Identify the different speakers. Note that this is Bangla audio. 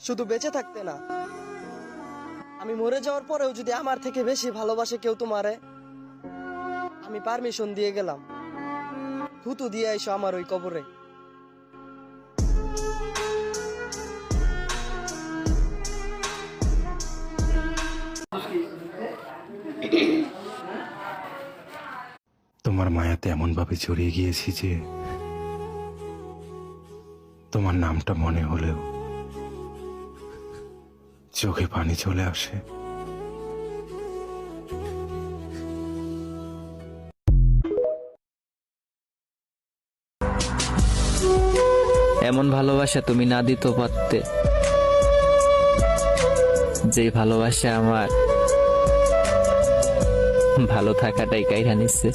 Speaker 1: শুধু বেঁচে থাকতে না, আমি মরে যাওয়ার পরেও যদি আমার থেকে বেশি ভালোবাসে কেউ তোমারে, আমি পারমিশন দিয়ে গেলাম, থুতু দিয়ে আইসো আমার ওই কবরে।
Speaker 2: তোমার মায়াতে এমন ভাবে জড়িয়ে গিয়েছি যে তোমার নামটা মনে হলেও চোখে পানি চলে আসে।
Speaker 3: এমন ভালোবাসা তুমি না দিতে পারতে, যে ভালোবাসা আমার ভালো থাকাটাই কাইরা নিচ্ছে।